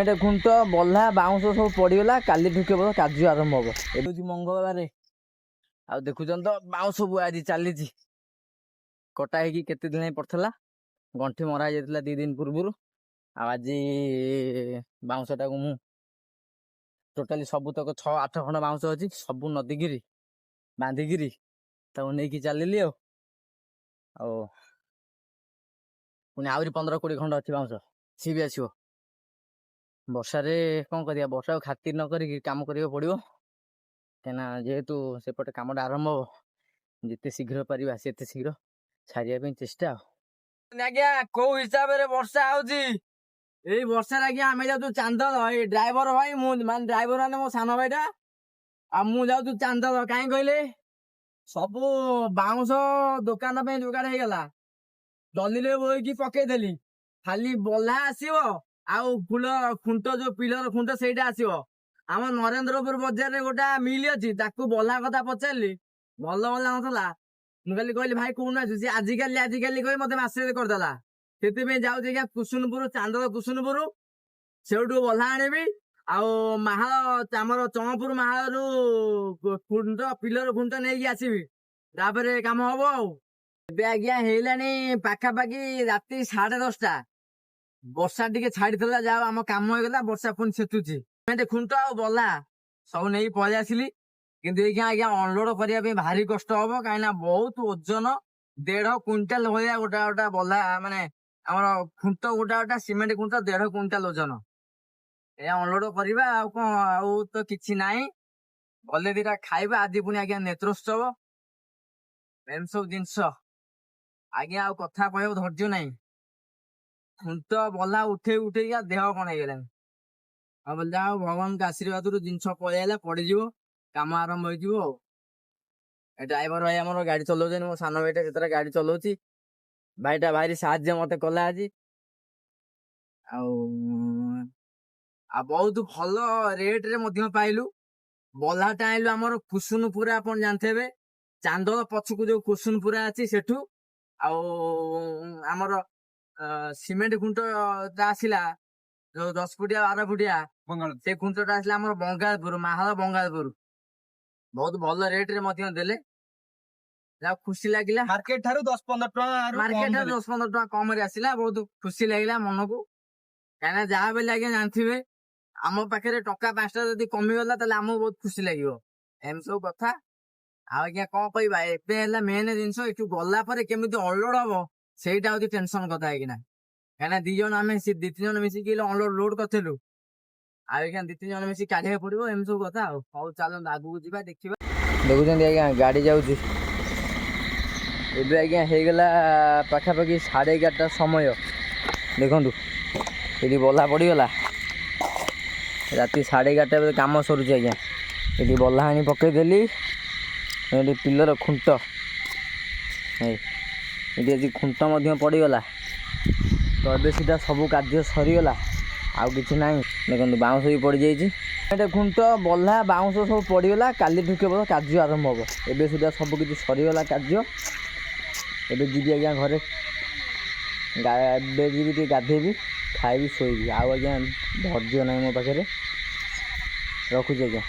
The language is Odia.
ଏଟେ ଖୁଣ୍ଟ ବଲ୍ହା ବାଉଁଶ ସବୁ ପଡ଼ିଗଲା। କାଲିଠୁ କେବଳ କାର୍ଯ୍ୟ ଆରମ୍ଭ ହବ। ଏବେ ହେଉଛି ମଙ୍ଗଳବାର। ଆଉ ଦେଖୁଛନ୍ତି ତ ବାଉଁଶ ବୁଆ ଆଜି ଚାଲିଛି। କଟା ହେଇକି କେତେ ଦିନ ପଡ଼ିଥିଲା, ଗଣ୍ଠି ମରା ହେଇଯାଇଥିଲା 2 ଦିନ ପୂର୍ବରୁ। ଆଉ ଆଜି ବାଉଁଶଟାକୁ ମୁଁ ଟୋଟାଲି ସବୁତକ 6-8 ଖଣ୍ଡ ବାଉଁଶ ଅଛି, ସବୁ ନଦୀକିରି ବାନ୍ଧିକିରି ତାକୁ ନେଇକି ଚାଲିଲି। ଆଉ ପୁଣି ଆହୁରି 15-20 ଖଣ୍ଡ ଅଛି ବାଉଁଶ, ସିଏ ବି ଆସିବ। ବର୍ଷାରେ କ'ଣ କରିବା, ବର୍ଷାକୁ ଖାତିର ନ କରିକି କାମ କରିବାକୁ ପଡ଼ିବ। କାହିଁକିନା ଯେହେତୁ ସେପଟେ କାମଟା ଆରମ୍ଭ ହବ, ଯେତେ ଶୀଘ୍ର ପାରିବା ସେତେ ଶୀଘ୍ର ସାରିବା ପାଇଁ ଚେଷ୍ଟା। ଆଜ୍ଞା କୋଉ ହିସାବରେ ବର୍ଷା ହଉଛି, ଏଇ ବର୍ଷାରେ ଆଜ୍ଞା ଆମେ ଯାଉଛୁ ଚାନ୍ଦଳ। ଏଇ ଡ୍ରାଇଭର ଭାଇ, ମୁଁ ମାନେ ଡ୍ରାଇଭର ମାନେ ମୋ ସାନ ଭାଇଟା, ଆଉ ମୁଁ ଯାଉଛୁ ଚାନ୍ଦଳ। କାହିଁ କହିଲେ, ସବୁ ବାଉଁଶ ଦୋକାନ ପାଇଁ ଯୋଗାଡ଼ ହେଇଗଲା। ଦଲିଲେ ବୋହିକି ପକେଇଦେଲି, ଖାଲି ବଲ୍ହା ଆସିବ ଆଉ ଖୁଣ୍ଟ ଯୋଉ ପିଲର ଖୁଣ୍ଟ ସେଇଟା ଆସିବ। ଆମ ନରେନ୍ଦ୍ରପୁର ବଜାରରେ ଗୋଟେ ମିଲ୍ ଅଛି, ତାକୁ ବଲ୍ହା କଥା ପଚାରିଲି, ଭଲ ନଥିଲା। ମୁଁ କହିଲି ଭାଇ କୋଉଦିନ ଆସୁଛୁ, ସେ ଆଜିକାଲି କହି ମତେ ମାସରେ କରିଦେଲା। ସେଥିପାଇଁ ଯାଉଛି ଆଜ୍ଞା କୁସୁନପୁର, ଚାନ୍ଦଳ କୁସୁନପୁର, ସେଇଠୁ ବଲ୍ହା ଆଣିବି। ଆଉ ମାହାଳ, ଆମର ଚଣପୁର ମାହାଳରୁ ପିଲର ଖୁଣ୍ଟ ନେଇକି ଆସିବି, ତାପରେ କାମ ହବ। ଆଉ ଏବେ ଆଜ୍ଞା ହେଇଲାଣି ପାଖାପାଖି ରାତି 10:30। ବର୍ଷା ଟିକେ ଛାଡିଥିଲା, ଯାହା ଆମ କାମ ହେଇଗଲା। ବର୍ଷା ପୁଣି ଛେଚୁଛି। ଖୁଣ୍ଟ ଆଉ ବଲ୍ହା ସବୁ ନେଇକି ପଳେଇ ଆସିଲି। କିନ୍ତୁ ଏଇଖିଣା ଆଜ୍ଞା ଅନଲୋଡ କରିବା ପାଇଁ ଭାରି କଷ୍ଟ ହବ, କାହିଁକିନା ବହୁତ ଓଜନ। 1.5 କୁଇଣ୍ଟାଲ ଭଳିଆ ଗୋଟା ବଲ୍ହା, ମାନେ ଆମର ଖୁଣ୍ଟ ଗୋଟା ସିମେଣ୍ଟ ଖୁଣ୍ଟ 1.5 କୁଇଣ୍ଟାଲ ଓଜନ। ଏଇଆ ଅନଲୋଡ କରିବା। ଆଉ କ'ଣ, ଆଉ ତ କିଛି ନାହିଁ। ଗଲେ ଦିଟା ଖାଇବା। ଆଜି ପୁଣି ଆଜ୍ଞା ନେତ୍ରୋତ୍ସବ, ଏମିତି ସବୁ ଜିନିଷ। ଆଜ୍ଞା ଆଉ କଥା କହିବାକୁ ଧୈର୍ଯ୍ୟ ନାହିଁ। ଖୁଣ୍ଟ ବଲ୍ହା ଉଠେଇକା ଦେହ କ'ଣ ହେଇଗଲାଣି। ଆଉ ବଲେ ଯାହା ଭଗବାନଙ୍କ ଆଶୀର୍ବାଦରୁ ଜିନିଷ ପଳେଇ ଆଇଲା, ପଡିଯିବ, କାମ ଆରମ୍ଭ ହେଇଯିବ। ଆଉ ଏ ଡ୍ରାଇଭର ଭାଇ ଆମର ଗାଡି ଚଲାଉଛନ୍ତି, ମୋ ସାନ ଭାଇଟା ସେଥିରେ ଗାଡି ଚଲାଉଛି। ଭାଇଟା ଭାରି ସାହାଯ୍ୟ ମତେ କଲା ଆଜି। ଆଉ ବହୁତ ଭଲ ରେଟରେ ମଧ୍ୟ ପାଇଲୁ। ବଲ୍ହାଟା ଆଣିଲୁ ଆମର କୁସୁନପୁରା, ଆପଣ ଜାଣିଥିବେ, ଚାନ୍ଦଳ ପଛକୁ ଯୋଉ କୁସୁନପୁରା ଅଛି ସେଠୁ। ଆଉ ଆମର ସିମେଣ୍ଟ ଖୁଣ୍ଟଟା ଆସିଲା ଯୋଉ 10 ଫୁଟିଆ 12 ଫୁଟିଆ, ସେ ଖୁଣ୍ଟଟା ଆସିଲା ଆମର ବଙ୍ଗାଳପୁର, ମାହାଳ ବଙ୍ଗାଳପୁର। ବହୁତ ଭଲ ରେଟରେ ମଧ୍ୟ ଦେଲେ, ଯାହା ଖୁସି ଲାଗିଲା। ମାର୍କେଟ ଠାରୁ 10-15 ଟଙ୍କା କମରେ ଆସିଲା। ବହୁତ ଖୁସି ଲାଗିଲା ମନକୁ। କାହିଁକିନା ଯାହା ବେଲେ ଆଜ୍ଞା ଜାଣିଥିବେ, ଆମ ପାଖରେ ଟଙ୍କା 5ଟା ଯଦି କମିଗଲା ତାହେଲେ ଆମକୁ ବହୁତ ଖୁସି ଲାଗିବ। ଏମିତି ସବୁ କଥା। ଆଉ ଆଜ୍ଞା କ'ଣ କହିବା, ଏବେ ହେଲା ମେନ୍ ଜିନିଷ, ଏଠୁ ଗଲା ପରେ କେମିତି ଅନଲୋଡ ହବ ସେଇଟା ହଉଛି ଟେନସନ କଥା। ହେଇକିନା କାହିଁକିନା 2 ଜଣ, ଆମେ 2-3 ଜଣ ମିଶିକି ଅନଲୋଡ ଲୋଡ କରିଥିଲୁ। ଆଉ ଆଜ୍ଞା 2-3 ଜଣ ମିଶିକି କାଢିବାକୁ ପଡିବ। ଏମିତି ସବୁ କଥା। ଆଉ ହଉ ଚାଲନ୍ତୁ ଆଗକୁ ଯିବା, ଦେଖିବା। ଦେଖୁଛନ୍ତି ଆଜ୍ଞା ଗାଡି ଯାଉଛି। ଏବେ ଆଜ୍ଞା ହେଇଗଲା ପାଖାପାଖି 11:30 ସମୟ। ଦେଖନ୍ତୁ ଏଠି ବଲ୍ହା ପଡ଼ିଗଲା। ରାତି 11:30 ବେଳେ କାମ ସରୁଛି ଆଜ୍ଞା। ଏଠି ବଲ୍ହା ଆଣି ପକେଇଦେଲି। ଏଠି ପିଲର ଖୁଣ୍ଟ, ଏଠି ଆଜି ଖୁଣ୍ଟ ମଧ୍ୟ ପଡ଼ିଗଲା। ତ ଏବେ ସିଧା ସବୁ କାର୍ଯ୍ୟ ସରିଗଲା, ଆଉ କିଛି ନାହିଁ। ଦେଖନ୍ତୁ ବାଉଁଶ ବି ପଡ଼ିଯାଇଛି। ଏଟେ ଖୁଣ୍ଟ ବଲ୍ହା ବାଉଁଶ ସବୁ ପଡ଼ିଗଲା। କାଲିଠୁ କେବଳ କାର୍ଯ୍ୟ ଆରମ୍ଭ ହବ। ଏବେ ସୁଦ୍ଧା ସବୁ କିଛି ସରିଗଲା କାର୍ଯ୍ୟ। ଏବେ ଯିବି ଆଜ୍ଞା ଘରେ, ଏବେ ଯିବି ଟିକେ ଗାଧେଇବି, ଖାଇବି, ଶୋଇବି। ଆଉ ଆଜ୍ଞା ଧୈର୍ଯ୍ୟ ନାହିଁ ମୋ ପାଖରେ। ରଖୁଛି ଆଜ୍ଞା।